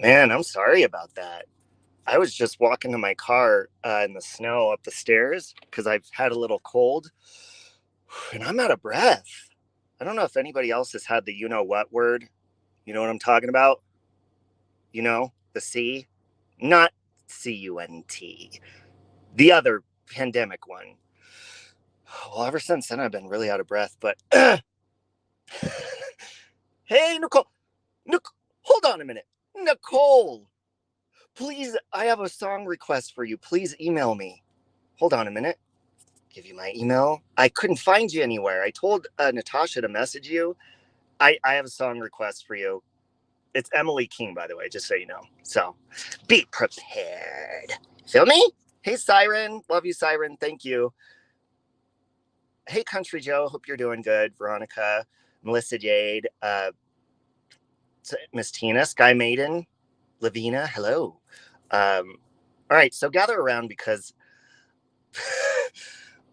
Man, I'm sorry about that. I was just walking to my car in the snow up the stairs because I've had a little cold and I'm out of breath. I don't know if anybody else has had the you know what word. You know what I'm talking about? You know, the C, not CUNT, the other pandemic one. Well, ever since then, I've been really out of breath. But hey, Nicole, hold on a minute. Nicole, please, I have a song request for you. Please email me. Hold on a minute. Give you my email. I couldn't find you anywhere. I told Natasha to message you. I have a song request for you. It's Emily King, by the way, just so you know. So be prepared. Feel me? Hey, Siren. Love you, Siren. Thank you. Hey, Country Joe. Hope you're doing good. Veronica, Melissa Jade, Miss Tina, Sky Maiden, Lavina. Hello. All right. So gather around because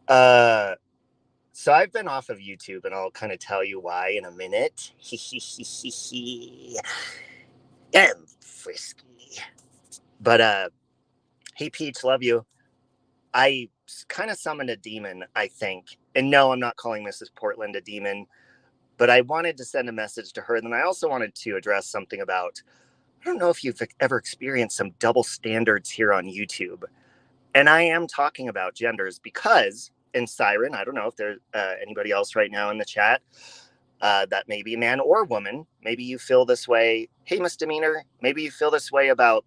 so I've been off of YouTube, and I'll kind of tell you why in a minute. I'm frisky. But hey Peach, love you. I kind of summoned a demon, I think. And no, I'm not calling Mrs. Portland a demon, but I wanted to send a message to her. And then I also wanted to address something about, I don't know if you've ever experienced some double standards here on YouTube. And I am talking about genders because in Siren, I don't know if there's anybody else right now in the chat that may be a man or woman. Maybe you feel this way. Hey, misdemeanor. Maybe you feel this way about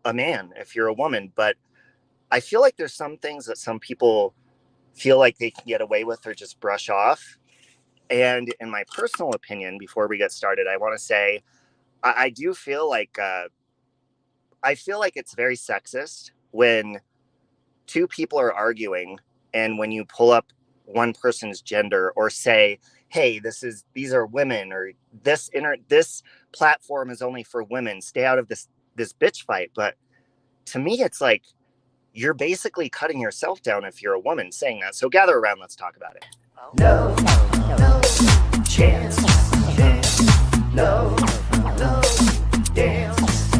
a man if you're a woman. But I feel like there's some things that some people feel like they can get away with or just brush off. And in my personal opinion, before we get started, I want to say I do feel like it's very sexist when two people are arguing and when you pull up one person's gender or say, hey, these are women, or this platform is only for women, stay out of this bitch fight. But to me, it's like you're basically cutting yourself down if you're a woman saying that. So gather around, let's talk about it. No chance, no dance, no chance,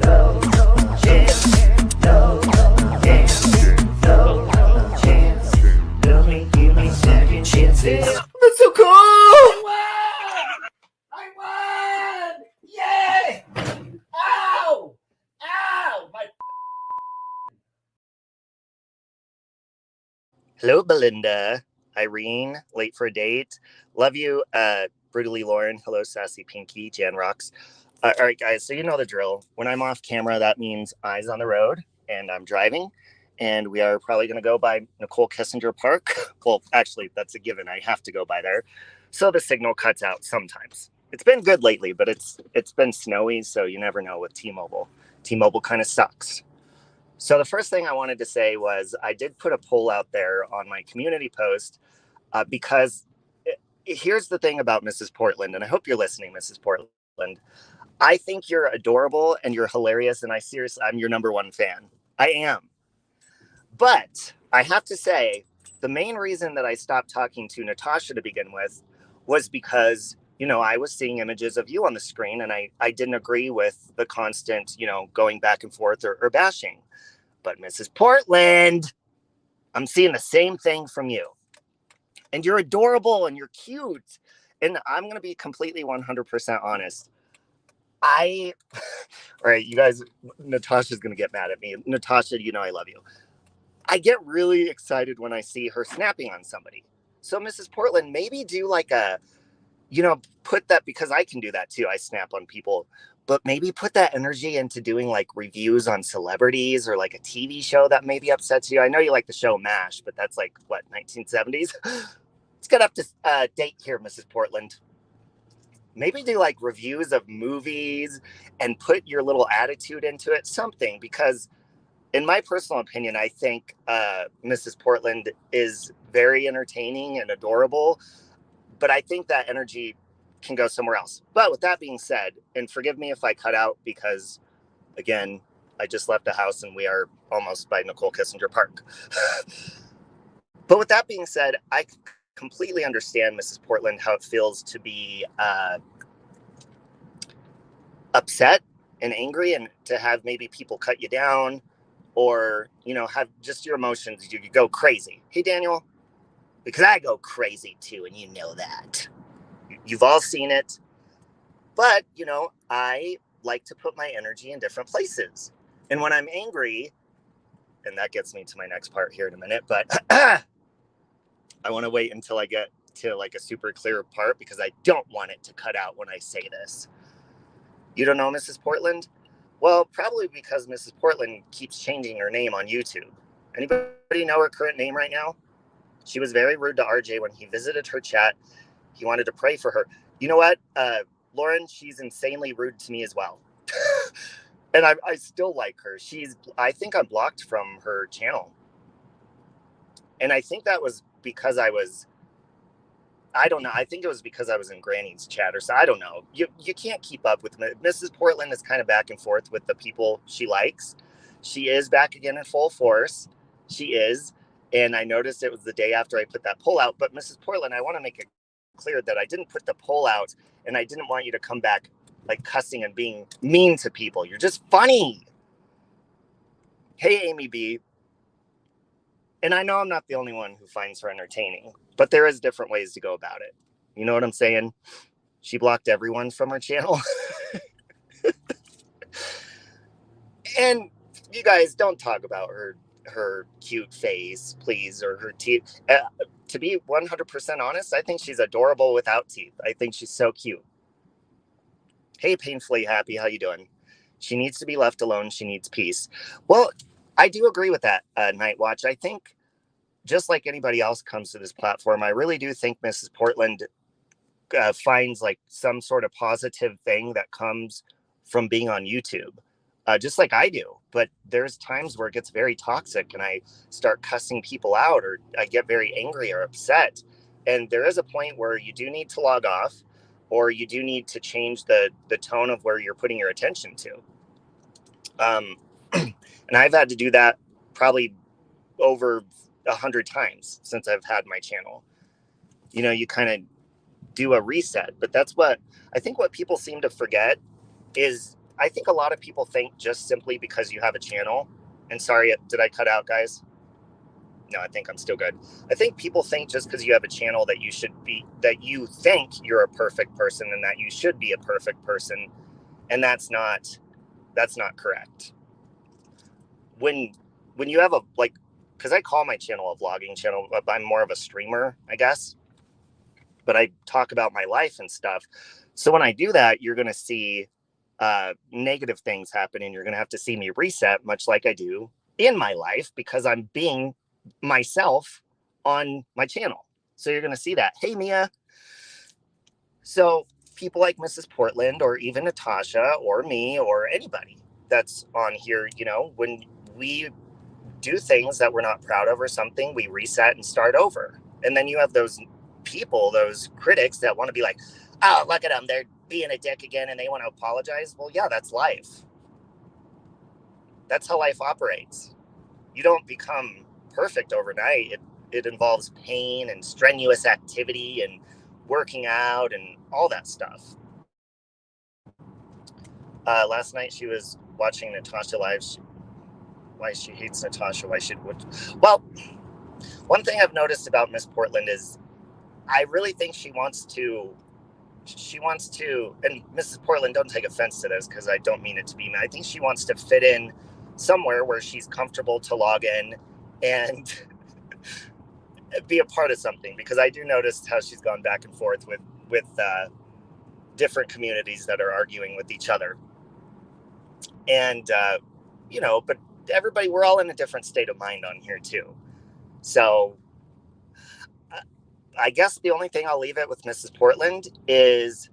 no dance, no chance. Give me second chances. That's so cool! I won! Yay! Ow! Ow! My Hello, Belinda. Irene, late for a date. Love you, Brutally Lauren. Hello, Sassy Pinky. Jan Rocks. All right, guys, so you know the drill. When I'm off camera, that means eyes on the road, and I'm driving. And we are probably going to go by Nicole Kissinger Park. Well, actually, that's a given. I have to go by there. So the signal cuts out sometimes. It's been good lately, but it's been snowy, so you never know with T-Mobile. T-Mobile kind of sucks. So the first thing I wanted to say was I did put a poll out there on my community post because here's the thing about Mrs. Portland, and I hope you're listening, Mrs. Portland. I think you're adorable and you're hilarious, and I'm your number one fan. I am. But I have to say, the main reason that I stopped talking to Natasha to begin with was because, I was seeing images of you on the screen, and I didn't agree with the constant, going back and forth or bashing. But Mrs. Portland, I'm seeing the same thing from you. And you're adorable and you're cute. And I'm going to be completely 100% honest. All right, you guys, Natasha's going to get mad at me. Natasha, I love you. I get really excited when I see her snapping on somebody. So Mrs. Portland, maybe do like put that, because I can do that too. I snap on people. But maybe put that energy into doing like reviews on celebrities or like a TV show that maybe upsets you. I know you like the show MASH, but that's like, what, 1970s? Let's get up to date here, Mrs. Portland. Maybe do like reviews of movies and put your little attitude into it, something, because in my personal opinion, I think Mrs. Portland is very entertaining and adorable, but I think that energy can go somewhere else. But with that being said, and forgive me if I cut out because, again, I just left the house and we are almost by Nicole Kissinger Park. But with that being said, I completely understand, Mrs. Portland, how it feels to be a upset and angry, and to have maybe people cut you down, or, you know, have just your emotions, you go crazy. Hey, Daniel, because I go crazy too, and you know that. You've all seen it. But, you know, I like to put my energy in different places. And when I'm angry, and that gets me to my next part here in a minute, but I want to wait until I get to like a super clear part, because I don't want it to cut out when I say this. You don't know Mrs. Portland? Well, probably because Mrs. Portland keeps changing her name on YouTube. Anybody know her current name right now? She was very rude to RJ when he visited her chat. He wanted to pray for her. You know what, Lauren? She's insanely rude to me as well. And I still like her. I think I'm blocked from her channel. And I think that was because I don't know. I think it was because I was in Granny's chat, or so. I don't know. You can't keep up with Mrs. Portland. Is kind of back and forth with the people she likes. She is back again in full force. She is. And I noticed it was the day after I put that poll out. But Mrs. Portland, I want to make it clear that I didn't put the poll out, and I didn't want you to come back like cussing and being mean to people. You're just funny. Hey, Amy B. And I know I'm not the only one who finds her entertaining, but there is different ways to go about it. You know what I'm saying? She blocked everyone from her channel. And you guys, don't talk about her cute face, please, or her teeth. To be 100% honest, I think she's adorable without teeth. I think she's so cute. Hey, Painfully Happy, how you doing? She needs to be left alone. She needs peace. Well, I do agree with that, Night Watch. I think just like anybody else comes to this platform, I really do think Mrs. Portland finds like some sort of positive thing that comes from being on YouTube, just like I do. But there's times where it gets very toxic, and I start cussing people out, or I get very angry or upset. And there is a point where you do need to log off, or you do need to change the tone of where you're putting your attention to. And I've had to do that probably over 100 times since I've had my channel. You know, you kind of do a reset. But that's what I think what people seem to forget is, I think a lot of people think just simply because you have a channel, and sorry, did I cut out, guys? No, I think I'm still good. I think people think just because you have a channel that you think you're a perfect person, and that you should be a perfect person. And that's not correct. When you have because I call my channel a vlogging channel, but I'm more of a streamer, I guess. But I talk about my life and stuff. So when I do that, you're going to see negative things happen, and you're going to have to see me reset, much like I do in my life, because I'm being myself on my channel. So you're going to see that. Hey, Mia. So people like Mrs. Portland, or even Natasha, or me, or anybody that's on here, you know, when we do things that we're not proud of or something, we reset and start over. And then you have those people, those critics that want to be like, oh, look at them, they're being a dick again, and they want to apologize. Well, yeah, that's life. That's how life operates. You don't become perfect overnight. It involves pain and strenuous activity and working out and all that stuff. Last night she was watching Natasha live. Why she hates Natasha. Well, one thing I've noticed about Miss Portland is I really think she wants to, and Mrs. Portland, don't take offense to this, because I don't mean it to be mean. I think she wants to fit in somewhere where she's comfortable to log in and be a part of something, because I do notice how she's gone back and forth with different communities that are arguing with each other. And, you know, but everybody, we're all in a different state of mind on here too. So I guess the only thing I'll leave it with Mrs. Portland is,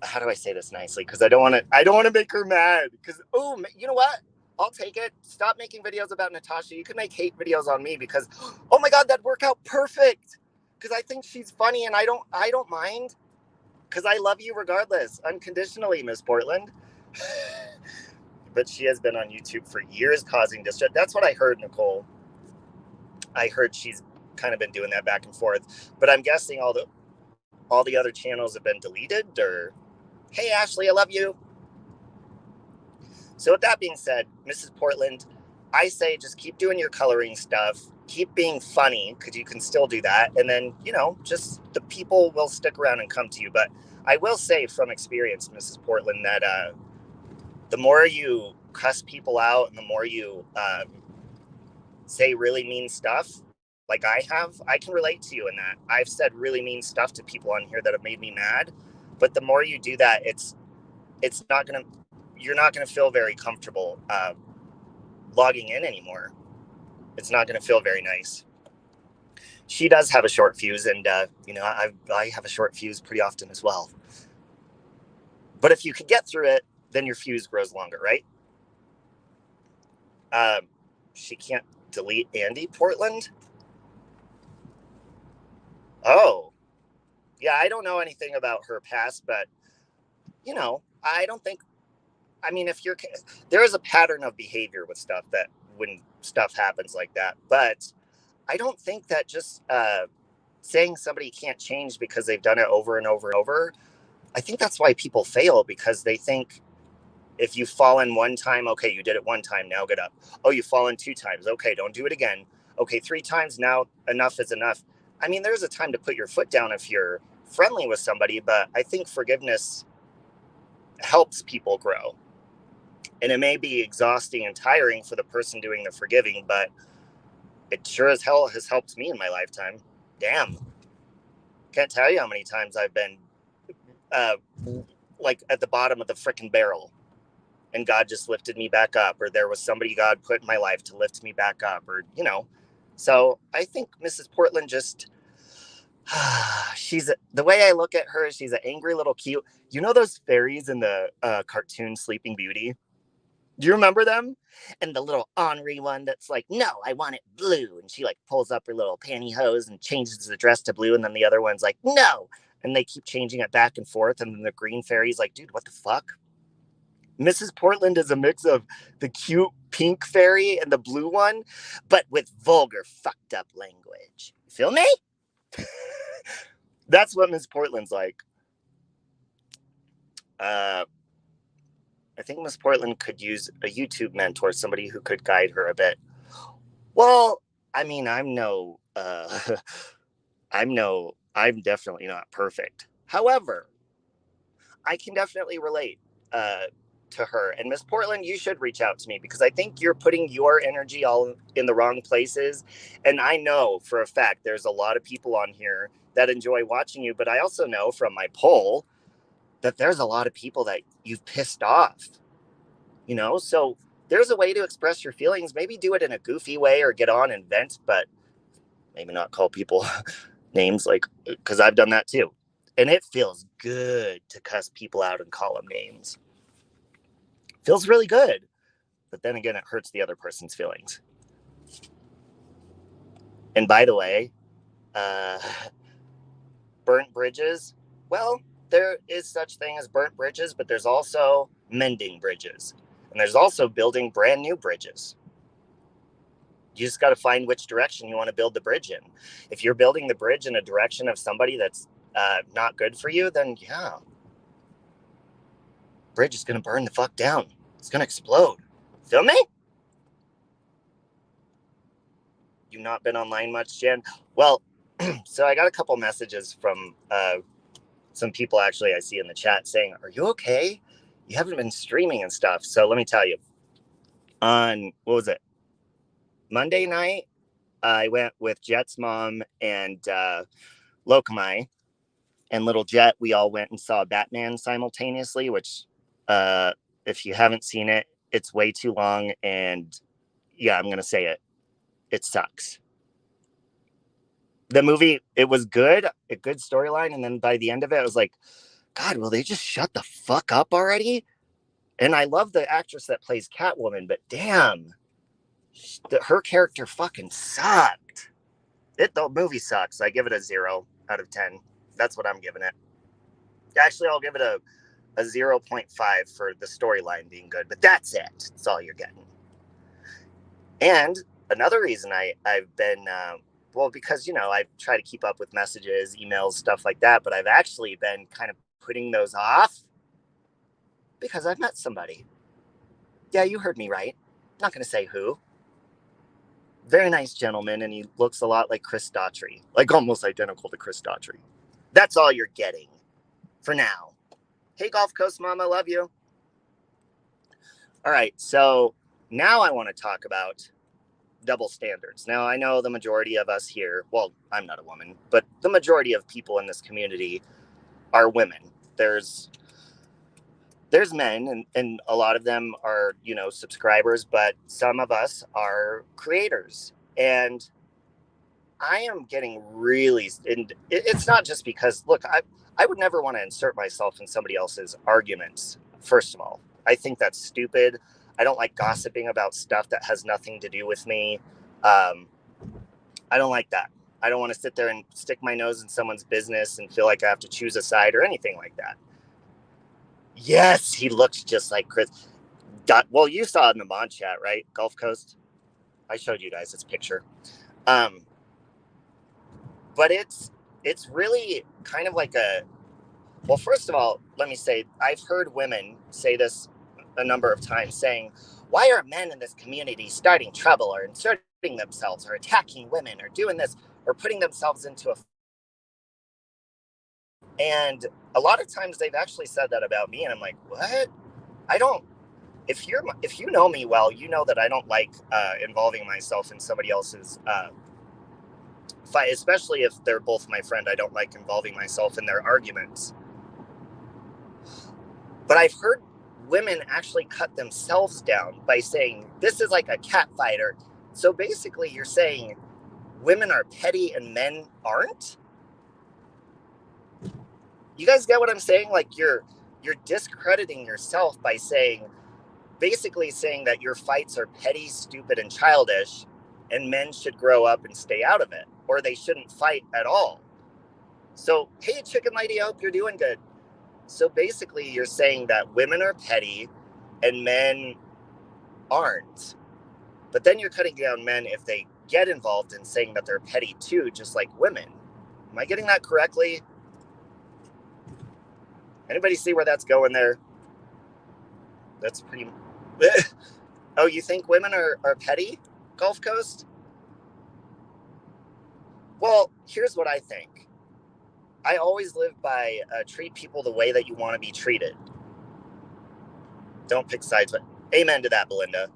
how do I say this nicely? Because I don't want to make her mad. Because, oh, you know what? I'll take it. Stop making videos about Natasha. You can make hate videos on me, because, oh my God, that'd work out perfect. Because I think she's funny, and I don't mind. Because I love you regardless, unconditionally, Miss Portland. But she has been on YouTube for years causing distress. That's what I heard, Nicole. I heard she's kind of been doing that back and forth. But I'm guessing all the other channels have been deleted, or Hey, Ashley, I love you. So with that being said, Mrs. Portland, I say just keep doing your coloring stuff. Keep being funny, because you can still do that. And then, just the people will stick around and come to you. But I will say from experience, Mrs. Portland, that the more you cuss people out and the more you say really mean stuff, like I have, I can relate to you in that. I've said really mean stuff to people on here that have made me mad. But the more you do that, you're not gonna feel very comfortable logging in anymore. It's not gonna feel very nice. She does have a short fuse, and I have a short fuse pretty often as well. But if you can get through it, then your fuse grows longer, right? She can't delete Andy Portland. Oh, yeah, I don't know anything about her past, but I don't think. I mean, there is a pattern of behavior with stuff that when stuff happens like that, but I don't think that just saying somebody can't change because they've done it over and over and over. I think that's why people fail, because they think if you fall in one time, okay, you did it one time, now get up. Oh, you fall in 2 times. Okay, don't do it again. Okay, 3 times, now enough is enough. I mean, there's a time to put your foot down if you're friendly with somebody, but I think forgiveness helps people grow. And it may be exhausting and tiring for the person doing the forgiving, but it sure as hell has helped me in my lifetime. Damn. Can't tell you how many times I've been like at the bottom of the frickin' barrel, and God just lifted me back up, or there was somebody God put in my life to lift me back up, or so I think Mrs. Portland just the way I look at her, she's an angry little cute, those fairies in the cartoon Sleeping Beauty. Do you remember them? And the little ornery one that's like, no, I want it blue, and she like pulls up her little pantyhose and changes the dress to blue, and then the other one's like, no, and they keep changing it back and forth, and then the green fairy's like, dude, what the fuck? Mrs. Portland is a mix of the cute pink fairy and the blue one, but with vulgar, fucked up language. You feel me? That's what Miss Portland's like. I think Miss Portland could use a YouTube mentor, somebody who could guide her a bit. Well, I mean, I'm definitely not perfect. However, I can definitely relate to her. And Miss Portland, you should reach out to me, because I think you're putting your energy all in the wrong places. And I know for a fact there's a lot of people on here that enjoy watching you, but I also know from my poll that there's a lot of people that you've pissed off, So there's a way to express your feelings. Maybe do it in a goofy way or get on and vent, but maybe not call people names, because I've done that too. And it feels good to cuss people out and call them names. Feels really good. But then again, it hurts the other person's feelings. And by the way, burnt bridges, well, there is such thing as burnt bridges, but there's also mending bridges. And there's also building brand new bridges. You just got to find which direction you want to build the bridge in. If you're building the bridge in a direction of somebody that's not good for you, then yeah, bridge is going to burn the fuck down. It's going to explode. Feel me? You've not been online much, Jen? Well, so I got a couple messages from some people actually I see in the chat saying, are you okay? You haven't been streaming and stuff. So let me tell you, on, what was it? Monday night, I went with Jet's mom and Lokamai and Little Jet. We all went and saw Batman simultaneously, which if you haven't seen it, it's way too long. And yeah, I'm going to say it. It sucks. The movie, it was good, a good storyline. And then by the end of it, I was like, God, will they just shut the fuck up already? And I love the actress that plays Catwoman, but damn, her character fucking sucked. The movie sucks. I give it a 0 out of 10. That's what I'm giving it. Actually, I'll give it a 0.5 for the storyline being good, but that's it. That's all you're getting. And another reason I've been, because, I try to keep up with messages, emails, stuff like that, but I've actually been kind of putting those off Because I've met somebody. Yeah, you heard me right. Not going to say who. Very nice gentleman, and he looks a lot like Chris Daughtry. Like almost identical to Chris Daughtry. That's all you're getting for now. Hey, Gulf Coast Mama, love you. All right, so now I want to talk about double standards. Now, I know the majority of us here, well, I'm not a woman, but the majority of people in this community are women. There's men, and a lot of them are, subscribers, but some of us are creators. And I am getting really, and it's not just because, look, I would never want to insert myself in somebody else's arguments, first of all. I think that's stupid. I don't like gossiping about stuff that has nothing to do with me. I don't like that. I don't want to sit there and stick my nose in someone's business and feel like I have to choose a side or anything like that. Yes, he looks just like Chris. Well, you saw it in the Mon chat, right? Gulf Coast. I showed you guys this picture. But it's really kind of like well, first of all, let me say, I've heard women say this a number of times, saying, why are men in this community starting trouble or inserting themselves or attacking women or doing this or putting themselves into a... And a lot of times they've actually said that about me, and I'm like, what? I don't... If you know me well, you know that I don't like involving myself in somebody else's fight, especially if they're both my friend. I don't like involving myself in their arguments. But I've heard women actually cut themselves down by saying, this is like a cat fighter. So basically you're saying women are petty and men aren't? You guys get what I'm saying? Like you're discrediting yourself by basically saying that your fights are petty, stupid, and childish, and men should grow up and stay out of it, or they shouldn't fight at all. So, hey, Chicken Lady, I hope you're doing good. So basically you're saying that women are petty and men aren't. But then you're cutting down men if they get involved in saying that they're petty too, just like women. Am I getting that correctly? Anybody see where that's going there? That's pretty... Oh, you think women are petty, Gulf Coast? Well, here's what I think. I always live by treat people the way that you want to be treated. Don't pick sides, but amen to that, Belinda.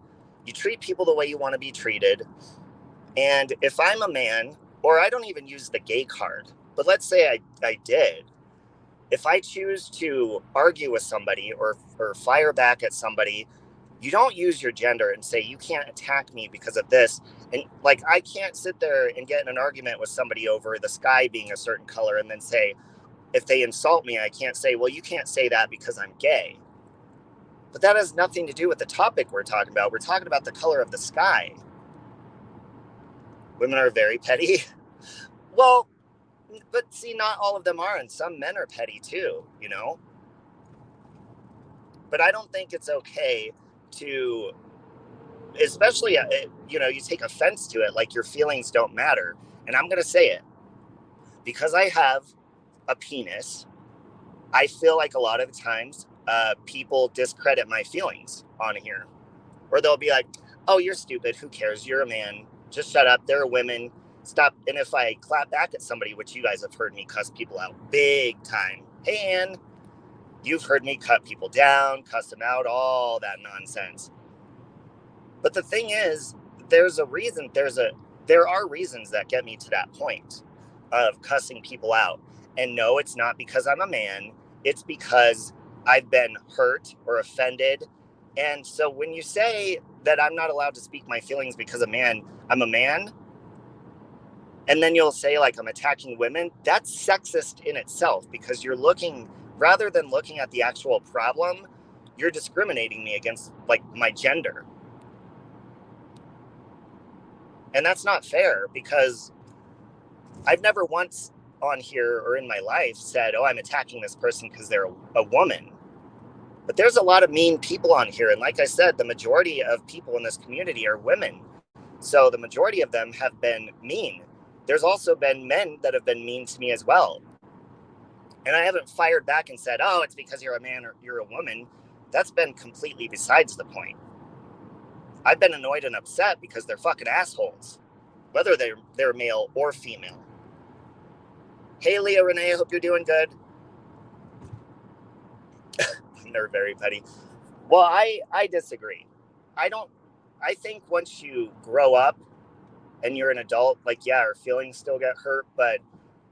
You treat people the way you want to be treated. And if I'm a man, or I don't even use the gay card, but let's say I did, if I choose to argue with somebody or fire back at somebody, you don't use your gender and say, you can't attack me because of this. And like, I can't sit there and get in an argument with somebody over the sky being a certain color and then say, if they insult me, I can't say, well, you can't say that because I'm gay. But that has nothing to do with the topic we're talking about. We're talking about the color of the sky. Women are very petty. Well, but see, not all of them are, and some men are petty too, But I don't think it's okay to, especially, you take offense to it, like your feelings don't matter. And I'm going to say it. Because I have a penis, I feel like a lot of the times people discredit my feelings on here. Or they'll be like, oh, you're stupid. Who cares? You're a man. Just shut up. There are women. Stop. And if I clap back at somebody, which you guys have heard me cuss people out big time. Hey, Ann, you've heard me cut people down, cuss them out, all that nonsense. But the thing is, there's a reason. There are reasons that get me to that point of cussing people out. And no, it's not because I'm a man. It's because I've been hurt or offended. And so when you say that I'm not allowed to speak my feelings because I'm a man, and then you'll say like I'm attacking women, that's sexist in itself, because rather than looking at the actual problem, you're discriminating me against like my gender. And that's not fair, because I've never once on here or in my life said, oh, I'm attacking this person because they're a woman. But there's a lot of mean people on here. And like I said, the majority of people in this community are women. So the majority of them have been mean. There's also been men that have been mean to me as well. And I haven't fired back and said, oh, it's because you're a man or you're a woman. That's been completely besides the point. I've been annoyed and upset because they're fucking assholes, whether they're male or female. Hey, Leah Renee, I hope you're doing good. They're very petty. Well, I disagree. I think once you grow up and you're an adult, like, yeah, our feelings still get hurt, but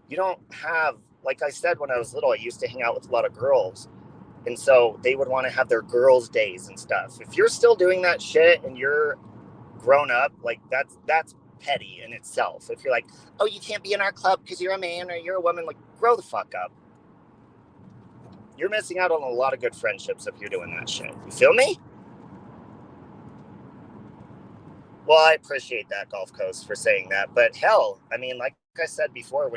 you don't have, like I said, when I was little, I used to hang out with a lot of girls. And so they would want to have their girls' days and stuff. If you're still doing that shit and you're grown up, like that's petty in itself. If you're like, oh, you can't be in our club because you're a man or you're a woman, like, grow the fuck up. You're missing out on a lot of good friendships if you're doing that shit. You feel me? Well, I appreciate that, Gulf Coast, for saying that. But hell, I mean, like I said before,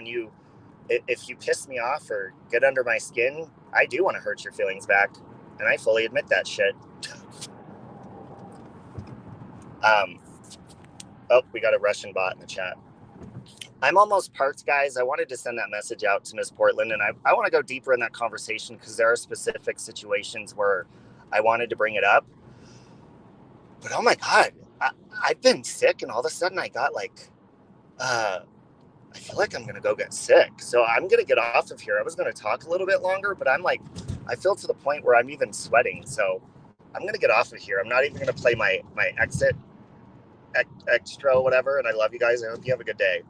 if you piss me off or get under my skin, I do want to hurt your feelings back. And I fully admit that shit. Oh, we got a Russian bot in the chat. I'm almost parked, guys. I wanted to send that message out to Miss Portland, and I want to go deeper in that conversation because there are specific situations where I wanted to bring it up. But oh my God, I've been sick, and all of a sudden I got like, I feel like I'm going to go get sick. So I'm going to get off of here. I was going to talk a little bit longer, but I'm like, I feel to the point where I'm even sweating. So I'm going to get off of here. I'm not even going to play my exit extra, whatever. And I love you guys. I hope you have a good day.